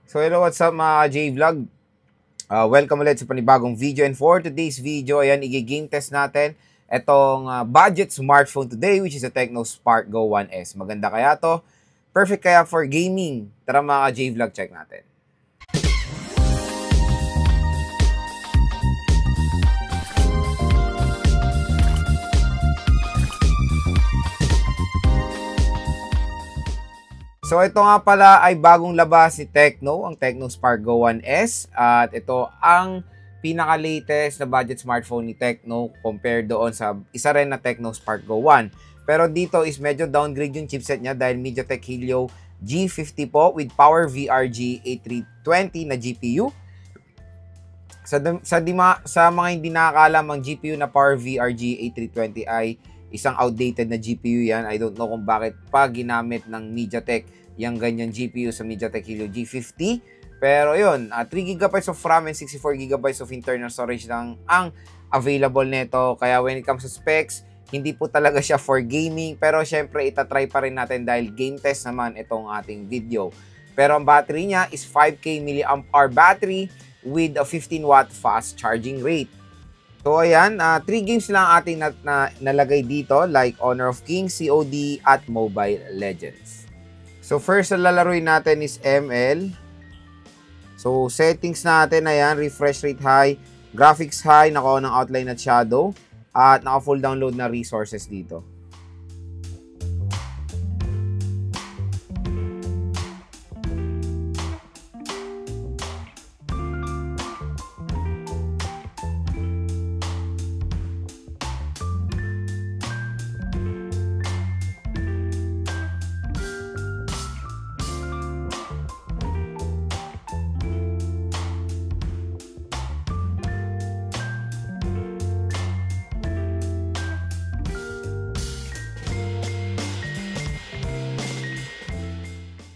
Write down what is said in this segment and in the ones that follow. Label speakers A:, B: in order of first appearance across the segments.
A: So hello, what's up mga J-Vlog? Welcome ulit sa panibagong video, and for today's video, ayan, i-game test natin itong budget smartphone today, which is a Tecno Spark Go 1S. Maganda kaya to? Perfect kaya for gaming? Tara mga J-Vlog, check natin. So ito nga pala ay bagong labas ni Tecno, ang Tecno Spark Go 1S. At ito ang pinaka-latest na budget smartphone ni Tecno compared doon sa isa rin na Tecno Spark Go 1. Pero dito is medyo downgrade yung chipset niya dahil MediaTek Helio G50 po with Power VRG 8320 na GPU. Sa mga hindi nakakalam, ang GPU na Power VRG 8320 ay isang outdated na GPU yan. I don't know kung bakit pa ginamit ng MediaTek yung ganyan GPU sa MediaTek Helio G50. Pero yun, 3GB of RAM and 64GB of internal storage lang ang available nito. Kaya when it comes to specs, hindi po talaga siya for gaming. Pero syempre, itatry pa rin natin dahil game test naman itong ating video. Pero ang battery niya is 5K mAh battery with a 15W fast charging rate. So ayan, 3 games lang ating nalagay dito, like Honor of Kings, COD, at Mobile Legends. So first na lalaroin natin is ML. So settings natin, ayan, refresh rate high, graphics high, naka-on ng outline at shadow, at naka-full download na resources dito.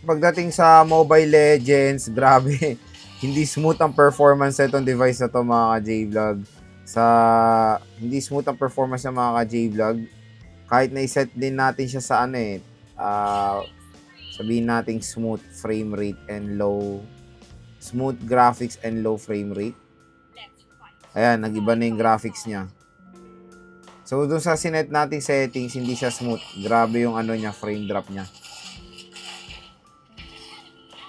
A: Pagdating sa Mobile Legends, grabe, hindi smooth ang performance sa itong device na to mga J-Vlog. Hindi smooth ang performance ng mga J-Vlog. Kahit na-set din natin siya sa sabihin natin smooth frame rate and smooth graphics and low frame rate. Ayan, nag-iba na yung graphics niya. So, doon sa sinet natin settings, hindi siya smooth. Grabe yung frame drop niya.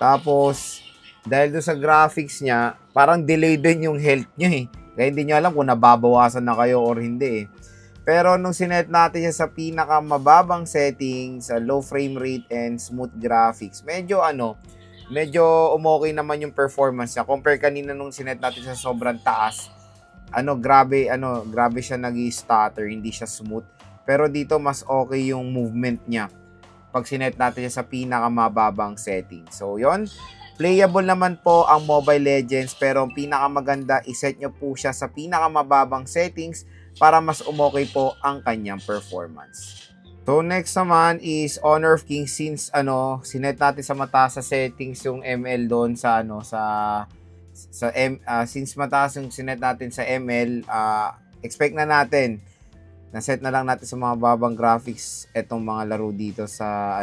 A: Tapos, dahil doon sa graphics niya, parang delay din yung health niya eh. Kaya hindi nyo alam kung nababawasan na kayo or hindi eh. Pero nung sinet natin siya sa pinakamababang settings, sa low frame rate and smooth graphics, medyo umokay naman yung performance niya. Compare kanina nung sinet natin sa sobrang taas, grabe siya nag-stutter, hindi siya smooth. Pero dito mas okay yung movement niya pag sinet natin siya sa pinakamababang setting. So, yon, playable naman po ang Mobile Legends, pero ang pinakamaganda, iset nyo po siya sa pinakamababang settings para mas umokay po ang kanyang performance. So, next naman is Honor of Kings. Since sinet natin sa mataas sa settings yung ML doon since mataas yung sinet natin sa ML, expect na natin na-set na lang natin sa mga babang graphics itong mga laro dito sa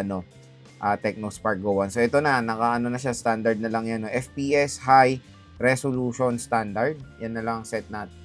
A: Tecno Spark Go 1. So ito na, na siya, standard na lang yan. FPS, high resolution, standard. Yan na lang set natin.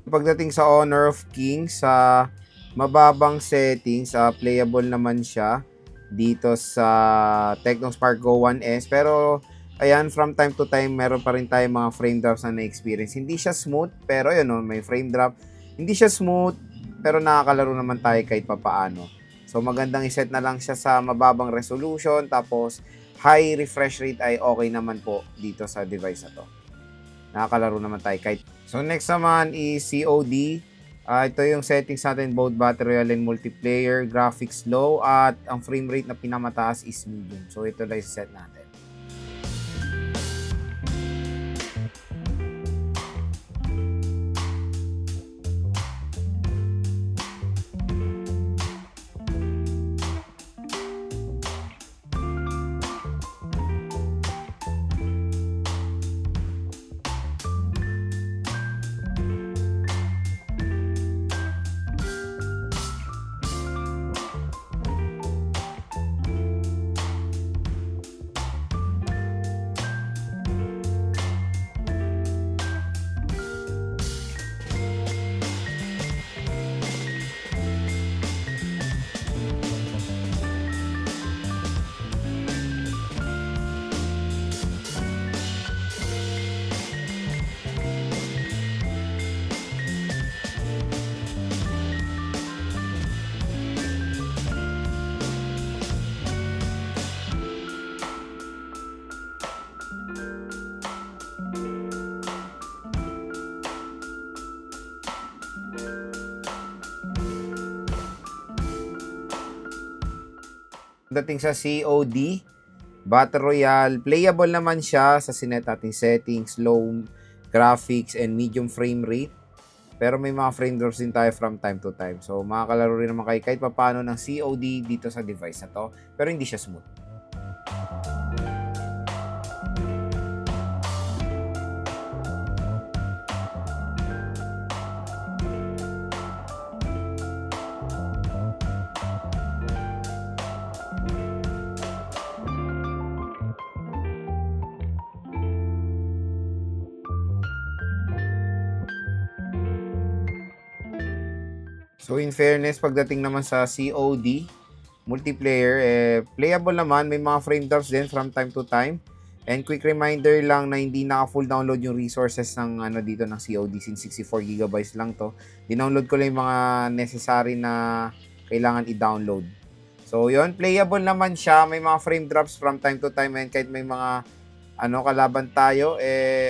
A: Pagdating sa Honor of Kings, sa mababang settings, playable naman siya dito sa Tecno Spark Go 1S. Pero ayan, from time to time meron pa rin tayong mga frame drops na na-experience. Hindi siya smooth, pero yun, may frame drop. Hindi siya smooth, pero nakakalaro naman tayo kahit papaano. So magandang iset na lang siya sa mababang resolution, tapos high refresh rate ay okay naman po dito sa device na to. Nakakalaro naman tayo kahit. So next naman is COD. Ito yung settings natin, both battery and multiplayer, graphics low, at ang frame rate na pinamataas is medium. So ito lang yung set natin. Dating sa COD, Battle Royale, playable naman siya sa sinet nating settings, low graphics and medium frame rate. Pero may mga frame drops din tayo from time to time. So makakalaro rin naman kayo kahit papaano ng COD dito sa device na to. Pero hindi siya smooth. So in fairness, pagdating naman sa COD, multiplayer, playable naman, may mga frame drops din from time to time. And quick reminder lang na hindi naka-full download yung resources ng dito ng COD since 64 GB lang to. Dinownload ko lang yung mga necessary na kailangan i-download. So yun, playable naman siya, may mga frame drops from time to time and kahit may mga kalaban tayo,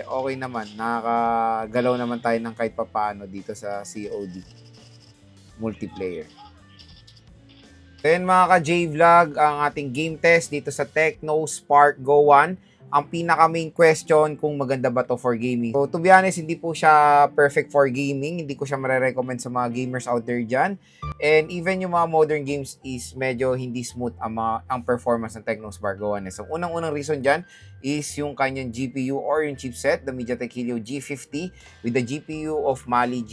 A: okay naman. Nakakagalaw naman tayo ng kahit papaano dito sa COD multiplayer. Then mga ka-J-Vlog, ang ating game test dito sa Tecno Spark Go 1. Ang pinaka main question kung maganda ba to for gaming. So to be honest, hindi po siya perfect for gaming. Hindi ko siya marirecommend sa mga gamers out there dyan. And even yung mga modern games is medyo hindi smooth ang performance ng Tecno Spark Go 1. So unang-unang reason dyan is yung kanyang GPU or yung chipset, the MediaTek Helio G50 with the GPU of Mali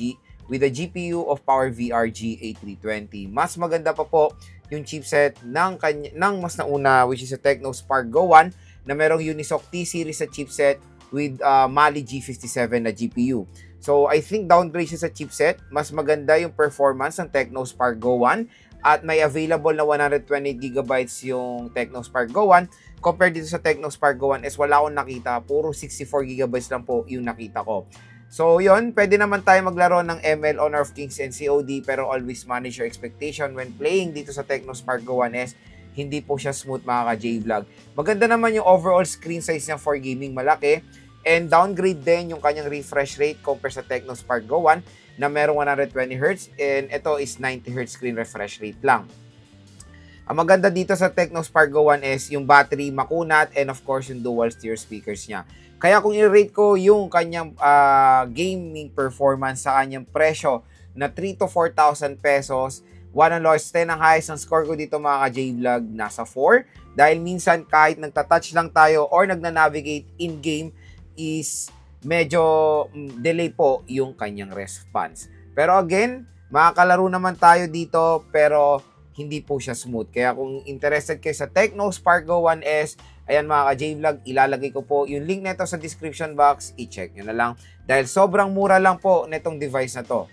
A: with the GPU of PowerVR GA320. Mas maganda pa po yung chipset ng mas nauna, which is a Tecno Spark Go 1 na merong Unisoc T-Series sa chipset with Mali G57 na GPU. So I think downgrade siya sa chipset. Mas maganda yung performance ng Tecno Spark Go 1 at may available na 128GB yung Tecno Spark Go 1 compared dito sa Tecno Spark Go 1 is wala akong nakita. Puro 64GB lang po yung nakita ko. So, yun, pwede naman tayo maglaro ng ML, Honor of Kings, and COD, pero always manage your expectation when playing dito sa Tecno Spark Go 1S. Hindi po siya smooth, mga ka-J-Vlog. Maganda naman yung overall screen size niya for gaming, malaki. And downgrade din yung kanyang refresh rate compared sa Tecno Spark Go 1 na merong 120Hz. And ito is 90Hz screen refresh rate lang. Ang maganda dito sa Tecno Spark Go 1S, yung battery makunat and of course yung dual stereo speakers niya. Kaya kung i-rate ko yung kanyang gaming performance sa kanyang presyo na 3 to 4,000 pesos, 1 ang lowest, 10 ang highest. Ang score ko dito mga ka-J-Vlog nasa 4. Dahil minsan kahit nagtatouch lang tayo or nagna-navigate in-game is medyo delay po yung kanyang response. Pero again, makakalaro naman tayo dito pero hindi po siya smooth. Kaya kung interested kayo sa Tecno Spark Go 1S, ayan mga ka-J-Vlog, ilalagay ko po yung link nito sa description box. I-check nyo na lang. Dahil sobrang mura lang po netong device na to.